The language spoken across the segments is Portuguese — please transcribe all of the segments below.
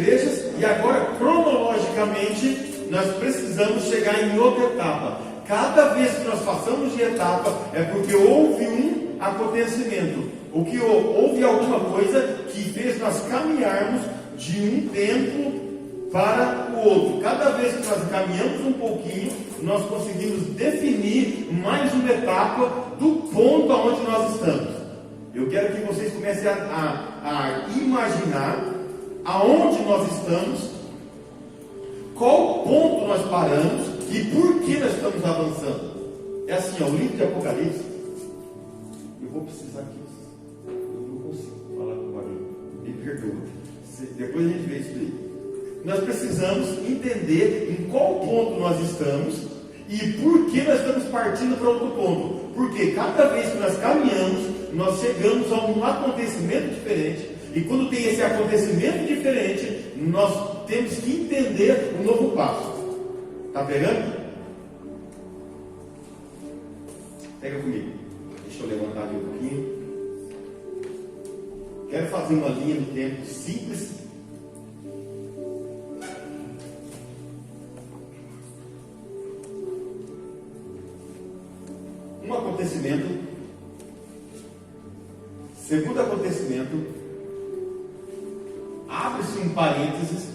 igrejas, e agora, cronologicamente, nós precisamos chegar em outra etapa. Cada vez que nós passamos de etapa, é porque houve um acontecimento. O que houve alguma coisa que fez nós caminharmos de um tempo para o outro. Cada vez que nós caminhamos um pouquinho, nós conseguimos definir mais uma etapa do ponto aonde nós estamos. Eu quero que vocês comecem a imaginar aonde nós estamos, qual ponto nós paramos e por que nós estamos avançando. É assim, ó, o livro de Apocalipse. Eu vou precisar que eu não consigo falar com o barulho. Me perdoa. Depois a gente vê isso daí. Nós precisamos entender em qual ponto nós estamos e por que nós estamos partindo para outro ponto. Porque cada vez que nós caminhamos, nós chegamos a um acontecimento diferente. E quando tem esse acontecimento diferente, nós temos que entender um novo passo. Está pegando? Pega comigo. Deixa eu levantar ali um pouquinho. Quero fazer uma linha no tempo simples. Um acontecimento. Segundo acontecimento. Abre-se um parênteses.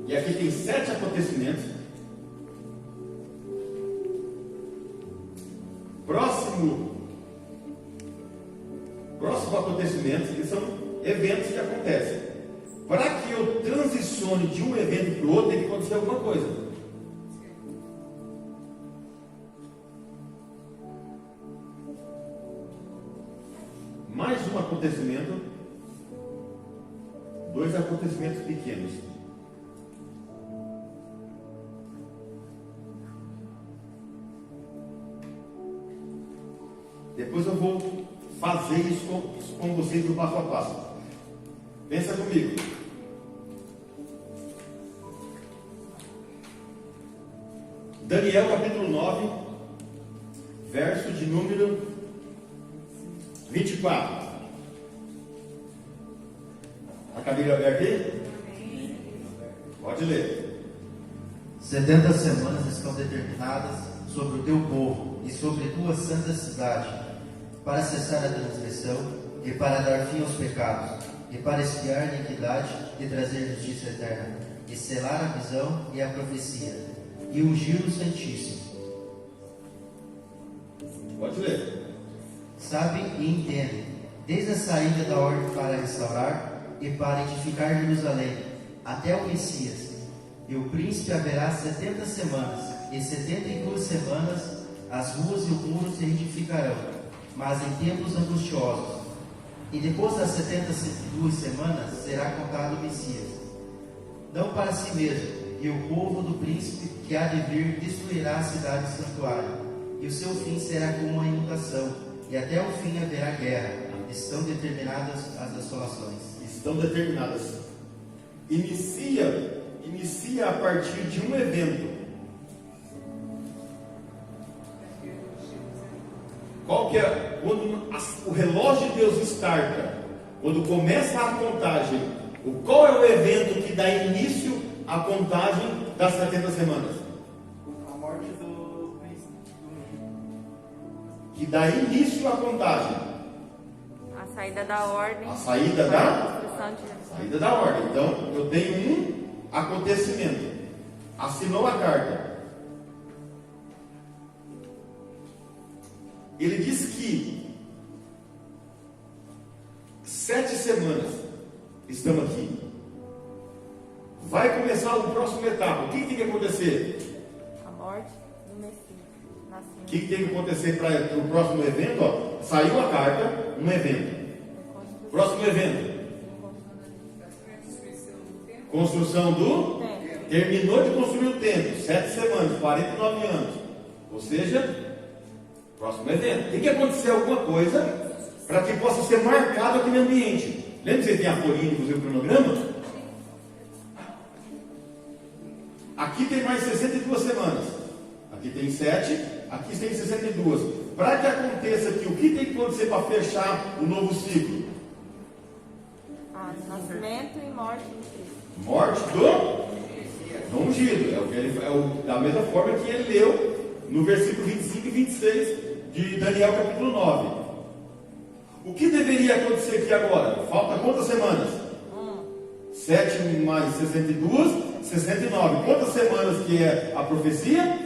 E aqui tem 7 acontecimentos. Próximo acontecimento, que são eventos que acontecem. Para que eu transicione de um evento para o outro, tem que acontecer alguma coisa. Mais um acontecimento. 2 acontecimentos pequenos. Depois eu vou fazer isso com vocês do passo a passo. Pensa comigo. Daniel capítulo 9, verso de número 24. A cadeira aberta aí? Pode ler. 70 semanas estão determinadas sobre o teu povo e sobre tua santa cidade, para cessar a transgressão e para dar fim aos pecados, e para expiar a iniquidade e trazer justiça eterna, e selar a visão e a profecia, e ungir o Santíssimo. Pode ler. Sabe e entende, desde a saída da ordem para restaurar e para edificar Jerusalém, até o Messias, e o príncipe haverá 70 semanas, e 72 semanas as ruas e os muros se edificarão, mas em tempos angustiosos. E depois das 72 semanas será contado o Messias, não para si mesmo, e o povo do príncipe que há de vir destruirá a cidade santuário, e o seu fim será como uma inundação, e até o fim haverá guerra. Estão determinadas as assolações. Estão determinadas. Inicia a partir de um evento. Qual que é? Quando o relógio de Deus starta, quando começa a contagem, qual é o evento que dá início à contagem das 70 semanas? A morte do príncipe. Que dá início à contagem. A saída da ordem. A saída da ordem. Então, eu tenho um acontecimento. Assinou a carta. Ele diz que 7 semanas estamos aqui. Vai começar a próxima etapa. O que tem que acontecer? A morte do Messias. Nascimento. O que tem que acontecer para o próximo evento? Ó, saiu a carta, um evento. Próximo evento. Construção do templo. Terminou de construir o templo. 7 semanas, 49 anos. Ou seja, próximo evento. Tem que acontecer alguma coisa para que possa ser marcado aquele ambiente. Lembra que você tem a folhinha de fazer o cronograma? Aqui tem mais 62 semanas. Aqui tem 7, aqui tem 62. Para que aconteça aqui, o que tem que acontecer para fechar o novo ciclo? A Nascimento e morte de Cristo. Morte do ungido. Da mesma forma que ele leu no versículo 25 e 26 de Daniel capítulo 9. O que deveria acontecer aqui agora? Falta quantas semanas? 7 mais 62, 69. Quantas semanas que é a profecia?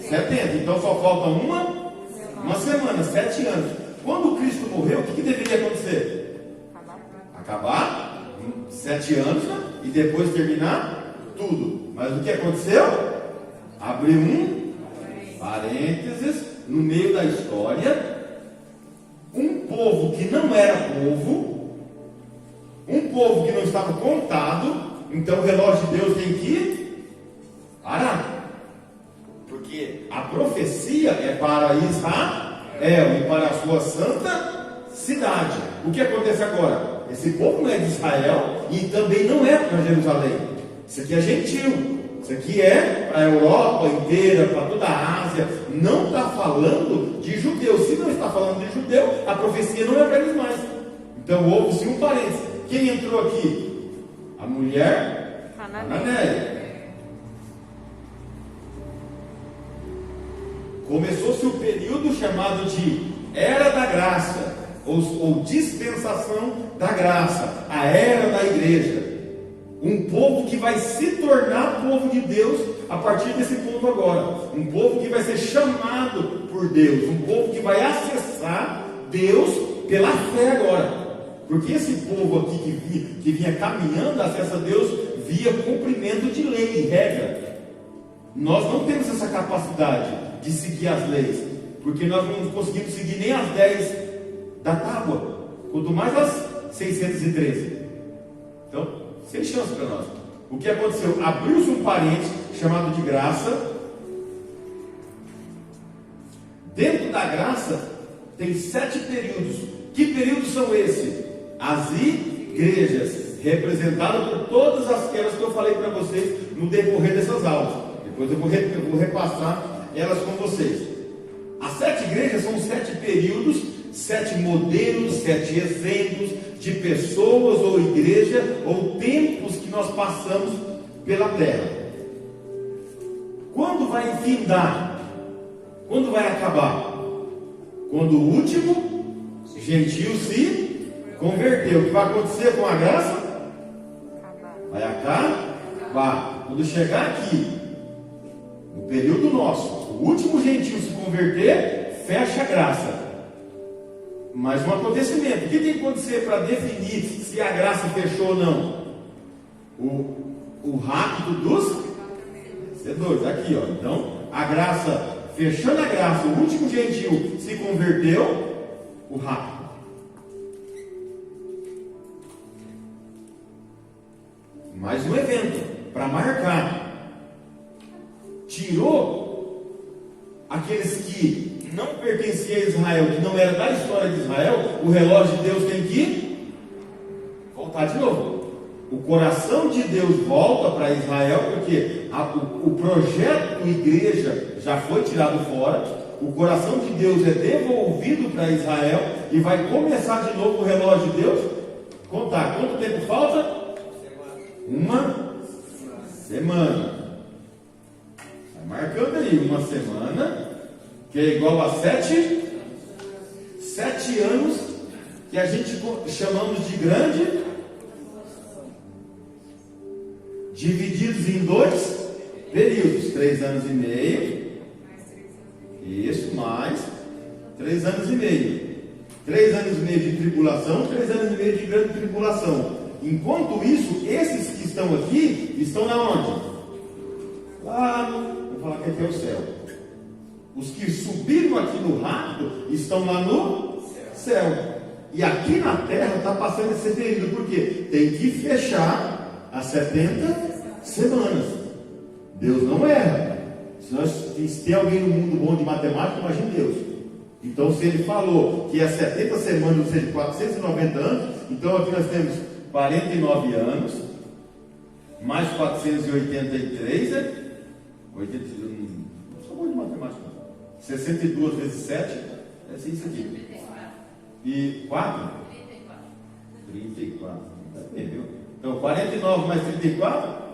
70. Então só falta uma semana, 7 anos. Quando Cristo morreu, o que deveria acontecer? Acabar 7 anos, né? E depois terminar tudo. Mas o que aconteceu? Abriu um parênteses no meio da história. Um povo que não era povo, um povo que não estava contado. Então o relógio de Deus tem que parar, porque a profecia é para Israel e para a sua santa cidade. O que acontece agora? Esse povo não é de Israel e também não é para Jerusalém. Isso aqui é gentil. Isso aqui é para a Europa inteira, para toda a Ásia. Não está falando de judeus. Se não está falando de judeu, a profecia não é para eles mais. Então houve-se um parênteses. Quem entrou aqui? A mulher Cananeia. Começou-se o período chamado de Era da Graça, ou dispensação da graça, a era da igreja. Um povo que vai se tornar povo de Deus a partir desse ponto agora. Um povo que vai ser chamado por Deus. Um povo que vai acessar Deus pela fé agora. Porque esse povo aqui que vinha caminhando, acessa Deus via cumprimento de lei e regra. Nós não temos essa capacidade de seguir as leis. Porque nós não conseguimos seguir nem as 10 da tábua. Quanto mais as 613. Então, sem chance para nós. O que aconteceu? Abriu-se um parênteses chamado de graça. Dentro da graça tem 7 períodos. Que períodos são esses? As igrejas, representadas por todas aquelas que eu falei para vocês no decorrer dessas aulas. Depois eu vou repassar elas com vocês. As 7 igrejas são 7 períodos, 7 modelos, 7 exemplos de pessoas ou igreja ou tempos que nós passamos pela terra. Quando vai findar? Quando vai acabar? Quando o último gentio se converteu. O que vai acontecer com a graça? Vai acabar. Quando chegar aqui, no período nosso, o último gentio se converter, fecha a graça. Mais um acontecimento. O que tem que acontecer para definir se a graça fechou ou não? O rapto dos vencedores. Aqui, ó. Então, a graça, fechando a graça, o último gentil se converteu, o rapto. Mais um evento para marcar. Tirou aqueles que não pertencia a Israel, que não era da história de Israel, o relógio de Deus tem que voltar de novo. O coração de Deus volta para Israel, porque o projeto igreja já foi tirado fora. O coração de Deus é devolvido para Israel e vai começar de novo o relógio de Deus. Contar quanto tempo falta? Uma semana. Vai marcando aí, uma semana, que é igual a 7 anos, que a gente chamamos de grande, divididos em 2 períodos, 3 anos e meio, isso, mais 3 anos e meio, 3 anos e meio de tribulação, 3 anos e meio de grande tribulação. Enquanto isso, esses que estão aqui, estão na onde? Lá, vou falar que aqui é o céu. Os que subiram aqui no rapto estão lá no céu. E aqui na terra está passando esse período, porque tem que fechar as 70 semanas. Deus não erra. Se tem alguém no mundo bom de matemática, imagine Deus. Então, se ele falou que é 70 semanas, ou seja, 490 anos, então aqui nós temos 49 anos, mais 483, né? 80, não sou bom de matemática. 62 vezes 7, é isso aqui. E 4? 34. Tá bem, viu? Então, 49 mais 34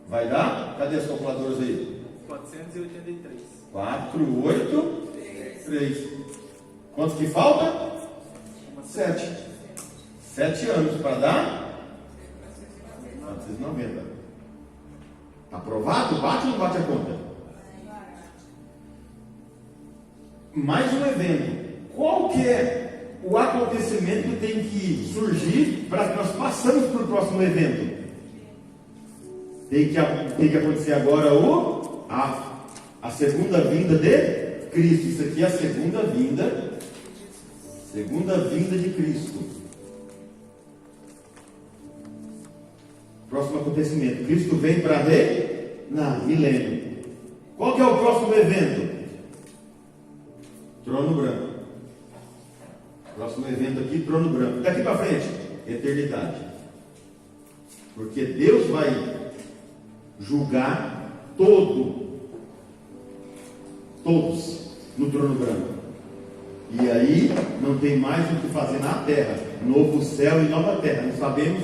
vai dar? Cadê as calculadoras aí? 483. 4, 8, 3. Quanto que falta? 7. 7 anos para dar? 490. Aprovado? Bate ou não bate a conta? Mais um evento. Qual que é o acontecimento que tem que surgir para que nós passamos para o próximo evento? Tem que acontecer agora a segunda vinda de Cristo. Isso aqui é a segunda vinda de Cristo. Próximo acontecimento. Cristo vem para reinar, milênio. Qual que é o próximo evento? Trono branco. Próximo evento aqui, trono branco. Daqui para frente, eternidade. Porque Deus vai julgar todos no trono branco. E aí não tem mais o que fazer na terra. Novo céu e nova terra. Não sabemos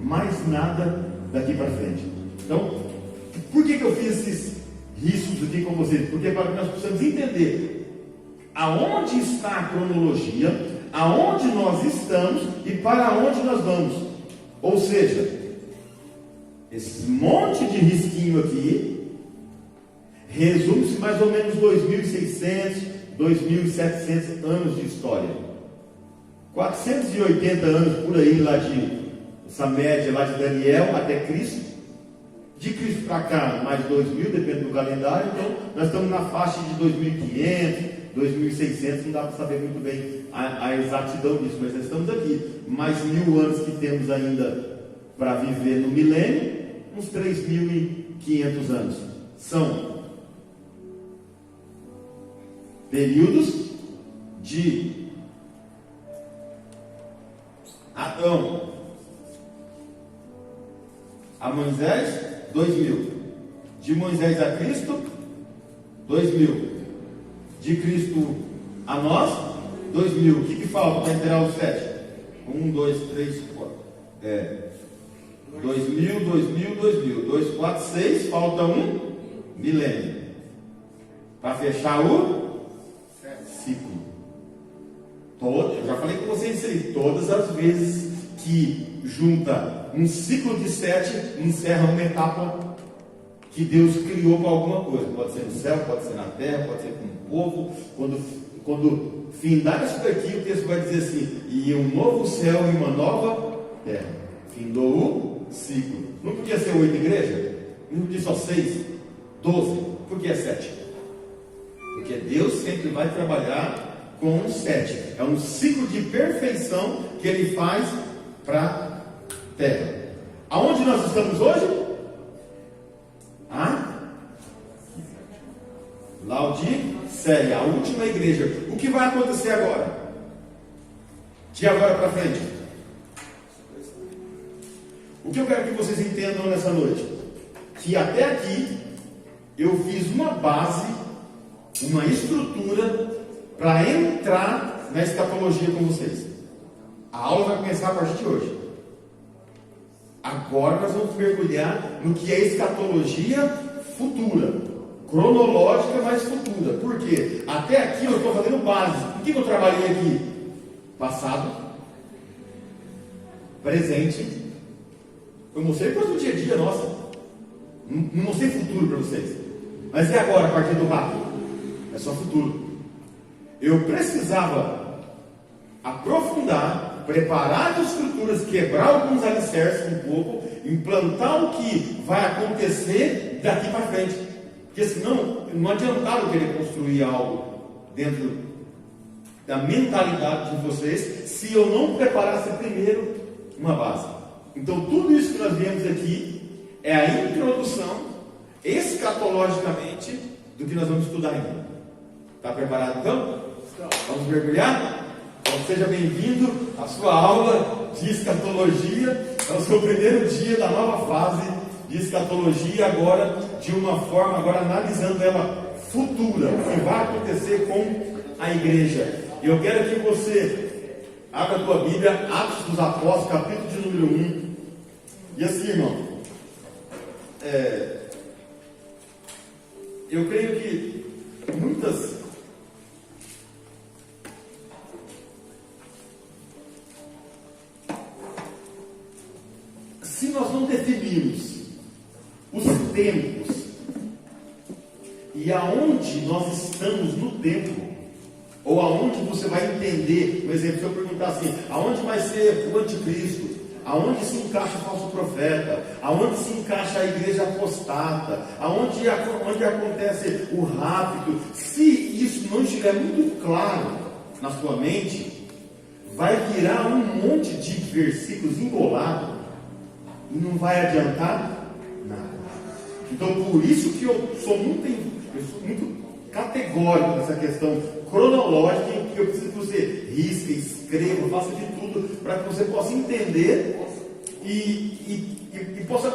mais nada daqui para frente. Então, por que eu fiz esses riscos aqui com vocês? Porque para que nós possamos entender aonde está a cronologia, aonde nós estamos e para onde nós vamos. Ou seja, esse monte de risquinho aqui resume-se mais ou menos 2.600, 2.700 anos de história. 480 anos por aí, lá de essa média lá de Daniel até Cristo. De Cristo para cá, mais 2.000, depende do calendário. Então, nós estamos na faixa de 2.500, 2.600, não dá para saber muito bem a exatidão disso, mas nós estamos aqui. Mais 1.000 anos que temos ainda para viver no milênio, uns 3.500 anos. São períodos de Adão a Moisés, 2.000. De Moisés a Cristo, 2.000. De Cristo a nós, 2.000. O que falta para inteirar os 7? 1, 2, 3, 4. 2.000. 2, 4, 6. Falta um milênio. Para fechar o ciclo. Eu já falei com vocês isso aí. Todas as vezes que junta um ciclo de 7, encerra uma etapa que Deus criou para alguma coisa. Pode ser no céu, pode ser na terra, pode ser com o povo. Quando findar isso daqui, o texto vai dizer assim: e um novo céu e uma nova terra. Findou o ciclo. Não podia ser 8 igrejas? Não podia só 6? 12? Por que é 7? Porque Deus sempre vai trabalhar com um 7. É um ciclo de perfeição que Ele faz para a terra. Aonde nós estamos hoje? Laodiceia, a última igreja. O que vai acontecer agora? De agora para frente. O que eu quero que vocês entendam nessa noite? Que até aqui eu fiz uma base, uma estrutura para entrar na escatologia com vocês. A aula vai começar a partir de hoje. Agora nós vamos mergulhar no que é escatologia futura, cronológica, mas futura. Por quê? Até aqui eu estou fazendo base. O que eu trabalhei aqui? Passado, presente. Eu mostrei coisa do dia a dia nossa. Não mostrei futuro para vocês. Mas e agora, a partir do rápido? É só futuro. Eu precisava aprofundar, preparar as estruturas, quebrar alguns alicerces um pouco, implantar o que vai acontecer daqui para frente. Porque senão não adiantava querer construir algo dentro da mentalidade de vocês se eu não preparasse primeiro uma base. Então tudo isso que nós vemos aqui é a introdução escatologicamente do que nós vamos estudar ainda. Está preparado então? Vamos mergulhar? Então seja bem-vindo à sua aula de escatologia. É o seu primeiro dia da nova fase de escatologia, agora de uma forma, agora analisando ela futura, o que vai acontecer com a igreja. Eu quero que você Abra a tua Bíblia, Atos dos Apóstolos, capítulo de número 1. E assim, irmão, eu creio que se nós não definirmos os tempos e aonde nós estamos no tempo, ou aonde você vai entender, por exemplo, se eu perguntar assim, aonde vai ser o anticristo, aonde se encaixa o falso profeta, aonde se encaixa a igreja apostata, onde acontece o rapto, se isso não estiver muito claro na sua mente, vai virar um monte de versículos embolados e não vai adiantar nada. Então, por isso que eu sou muito categórico nessa questão cronológica, em que eu preciso que você risque, escreva, faça de tudo para que você possa entender e possa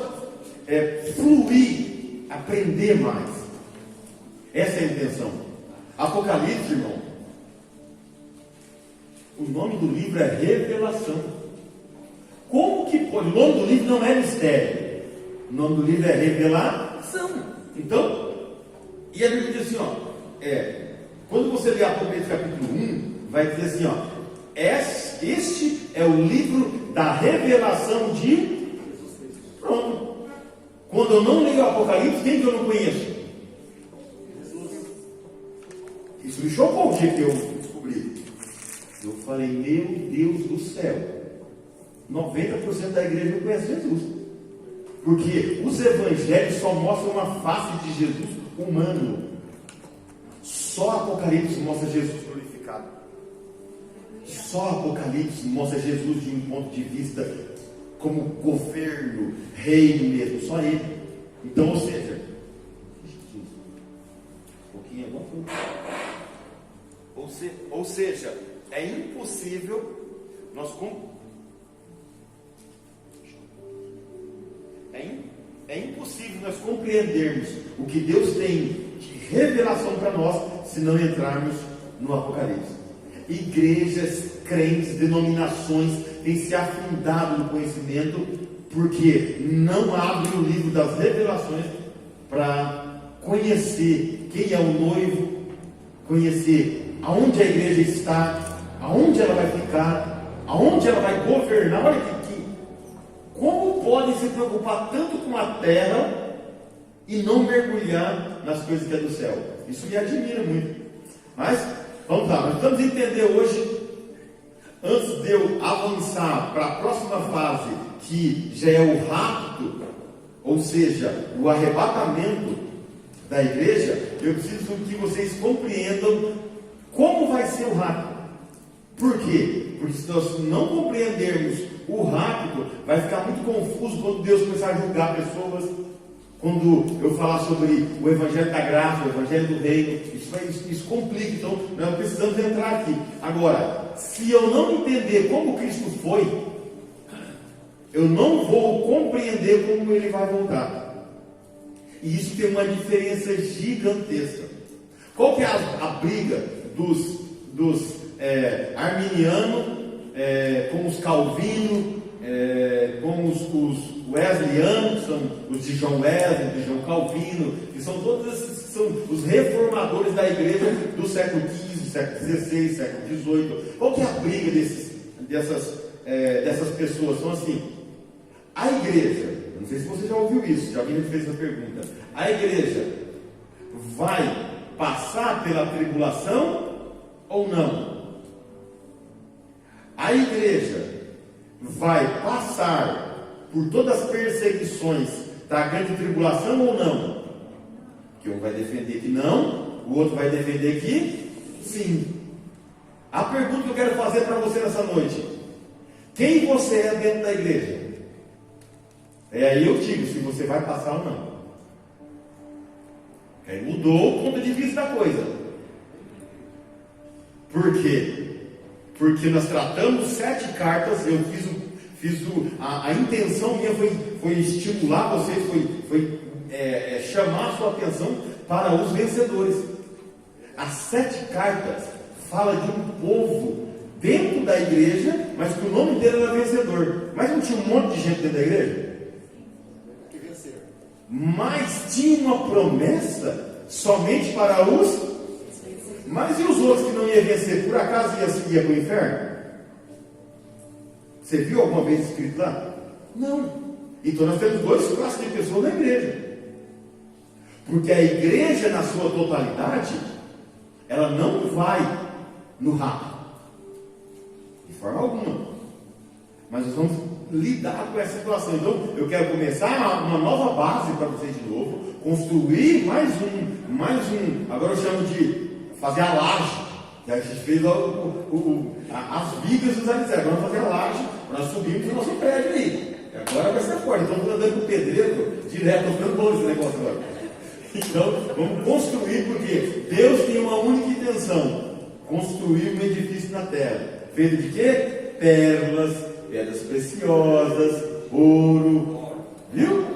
fluir, aprender mais. Essa é a intenção. Apocalipse, irmão, o nome do livro é Revelação. Como que pode? O nome do livro não é mistério, o nome do livro é Revelação. Então, e a Bíblia diz assim, quando você lê Apocalipse capítulo 1, vai dizer assim, este é o livro da revelação de... Pronto. Quando eu não leio o Apocalipse, quem que eu não conheço? Isso me chocou o dia que eu descobri. Eu falei, meu Deus do céu, 90% da igreja não conhece Jesus. Porque os evangelhos só mostram uma face de Jesus humano. Só Apocalipse mostra Jesus glorificado. Só Apocalipse mostra Jesus de um ponto de vista como governo, reino mesmo, só ele. Então, ou seja, Jesus, um pouquinho agora. Ou seja, é impossível nós compreendermos o que Deus tem de revelação para nós se não entrarmos no Apocalipse. Igrejas, crentes, denominações têm se afundado no conhecimento porque não abrem o livro das revelações para conhecer quem é o noivo, conhecer aonde a igreja está, aonde ela vai ficar, aonde ela vai governar. Olha que como podem se preocupar tanto com a terra e não mergulhar nas coisas que é do céu? Isso me admira muito. Mas, vamos lá, nós vamos entender hoje, antes de eu avançar para a próxima fase, que já é o rapto, ou seja, o arrebatamento da igreja, eu preciso que vocês compreendam como vai ser o rapto. Por quê? Porque se nós não compreendermos o rapto, vai ficar muito confuso quando Deus começar a julgar pessoas. Quando eu falar sobre o Evangelho da Graça, o Evangelho do Reino, isso complica. Então, nós precisamos entrar aqui. Agora, se eu não entender como Cristo foi, eu não vou compreender como Ele vai voltar. E isso tem uma diferença gigantesca. Qual que é a briga dos arminianos com os calvinos, com os wesleyanos, que são os de João Wesley, de João Calvino, que são todos esses que são os reformadores da igreja do século XV, século XVI, século XVIII. Qual que é a briga dessas pessoas? São assim, a igreja, não sei se você já ouviu isso, já alguém me fez essa pergunta, a igreja vai passar pela tribulação ou não? A igreja vai passar por todas as perseguições da grande tribulação ou não? Que um vai defender que não, o outro vai defender que sim. A pergunta que eu quero fazer para você nessa noite: quem você é dentro da igreja? Aí eu digo se você vai passar ou não. Aí mudou o ponto de vista da coisa. Por quê? Porque nós tratamos 7 cartas. Eu a intenção minha foi estimular vocês, foi chamar a sua atenção para os vencedores. As 7 cartas falam de um povo dentro membro da igreja, mas que o nome dele era vencedor. Mas não tinha um monte de gente dentro da igreja? Que vencer. Mas tinha uma promessa somente para os. Mas e os outros que não iam vencer? Por acaso ia para o inferno? Você viu alguma vez escrito lá? Não. Então nós temos dois classes de pessoas na igreja. Porque a igreja, na sua totalidade, ela não vai no rato. De forma alguma. Mas nós vamos lidar com essa situação. Então, eu quero começar uma nova base para vocês de novo. Construir mais um. Agora eu chamo de fazer a laje. A gente fez as vigas dos alicerces. Agora vamos fazer a laje. Nós subimos o nosso prédio aí. Agora vai ser forte. Então, estou andando com o pedreiro direto. Estou ficando bom esse negócio agora. Então, vamos construir, porque Deus tem uma única intenção: construir um edifício na terra. Feito de quê? Pérolas, pedras preciosas, ouro. Viu?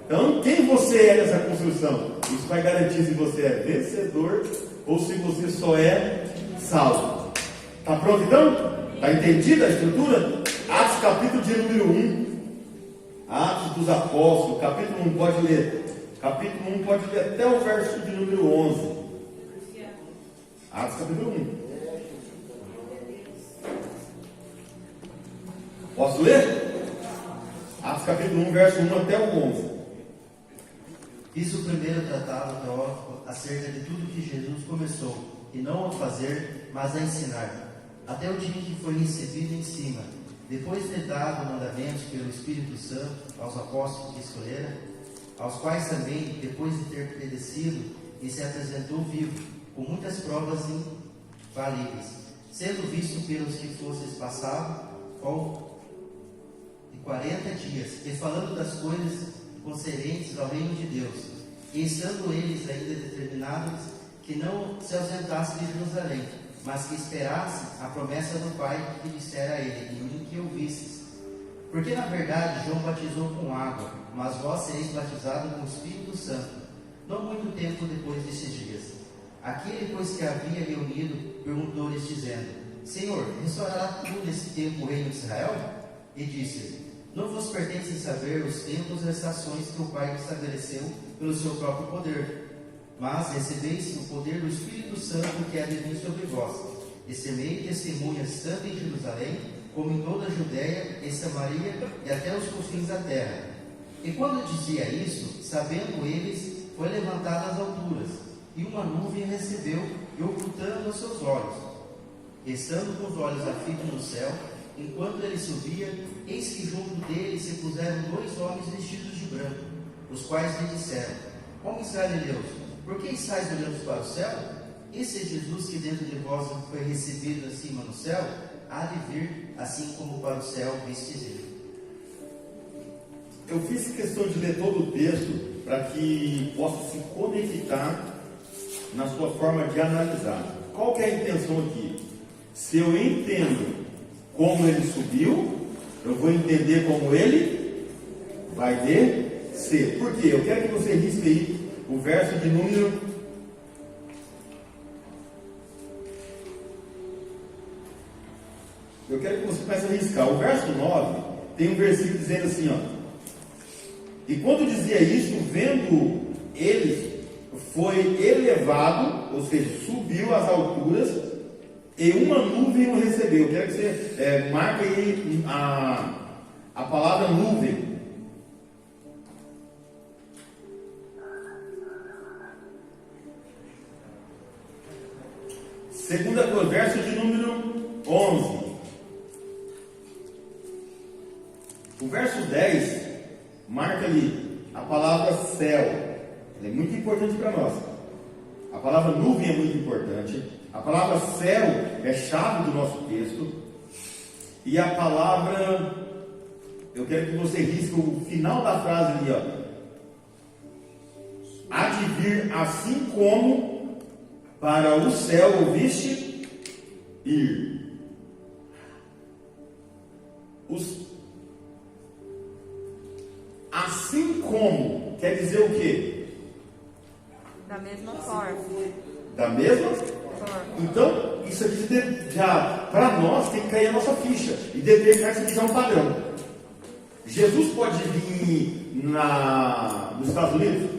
Então, quem você é nessa construção? Isso vai garantir se você é vencedor ou se você só é salvo. Está pronto então? Está entendida a estrutura? Atos capítulo de número 1. Atos dos Apóstolos, capítulo 1, pode ler. Capítulo 1 pode ler até o verso de número 11. Atos capítulo 1. Posso ler? Atos capítulo 1, verso 1 até o 11. Fiz o primeiro tratado teórico acerca de tudo que Jesus começou, e não a fazer, mas a ensinar, até o dia em que foi recebido em cima, depois de dado mandamentos pelo Espírito Santo aos apóstolos que escolhera, aos quais também, depois de ter padecido, e se apresentou vivo, com muitas provas infalíveis, sendo visto pelos que fosse passado de 40 dias, e falando das coisas concernentes ao reino de Deus, e estando eles ainda determinados que não se ausentasse de Jerusalém, mas que esperasse a promessa do Pai que dissera a ele: em mim que ouvistes. Porque na verdade João batizou com água, mas vós sereis batizados com o Espírito Santo, não muito tempo depois desses dias. Aquele, pois, que havia reunido, perguntou-lhes, dizendo: Senhor, restaurará tu nesse tempo o reino de Israel? E disse-lhe: não vos pertencem saber os tempos e as estações que o Pai estabeleceu pelo seu próprio poder, mas recebeis o poder do Espírito Santo que há de vir sobre vós, e semeis testemunhas tanto em Jerusalém, como em toda a Judéia e Samaria e até os confins da terra. E quando dizia isso, sabendo eles, foi levantado às alturas, e uma nuvem recebeu, e ocultando os seus olhos. Estando com os olhos afitos no céu, enquanto ele subia, eis que junto dele se puseram 2 homens vestidos de branco, os quais lhe disseram: homens galileus, por que estáis olhando para o céu? Esse Jesus que dentro de vós foi recebido acima no céu, há de vir, assim como para o céu vistes ele. Eu fiz questão de ler todo o texto para que possa se conectar na sua forma de analisar. Qual que é a intenção aqui? Se eu entendo como ele subiu, eu vou entender como ele vai descer. Por quê? Eu quero que você risque aí o verso de número... Eu quero que você comece a riscar. O verso 9 tem um versículo dizendo assim, ó: e quando dizia isso, vendo eles, foi elevado, ou seja, subiu às alturas, e uma nuvem o recebeu. Eu quero que você marque aí a palavra nuvem. Segunda coisa, verso de número 11. O verso 10 marca ali a palavra céu. Ela é muito importante para nós. A palavra nuvem é muito importante. A palavra céu é chave do nosso texto. E a palavra, eu quero que você risque o final da frase ali, ó: há de vir assim como para o céu ouviste ir. Assim como quer dizer o quê? Da mesma forma. Da mesma? Forma. Então, isso aqui já para nós tem que cair a nossa ficha e determinar que isso aqui já é um padrão. Jesus pode vir nos Estados Unidos?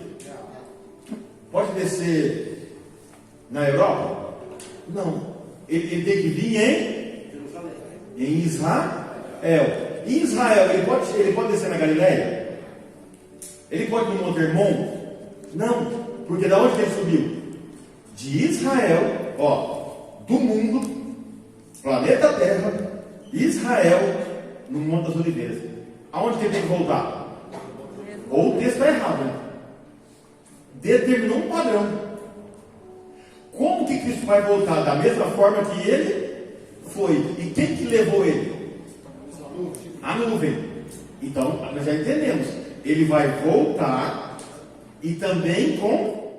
Pode descer na Europa? Não. Ele tem que vir em Israel. Em Israel, ele pode descer na Galileia? Ele pode ir no Monte Hermon? Não. Porque da onde que ele subiu? De Israel, do mundo, planeta Terra, Israel, no Monte das Oliveiras. Aonde que ele tem que voltar? Ou o texto está errado, né? Determinou um padrão. Como que Cristo vai voltar? Da mesma forma que ele foi. E quem que levou ele? A nuvem. Então, nós já entendemos. Ele vai voltar e também com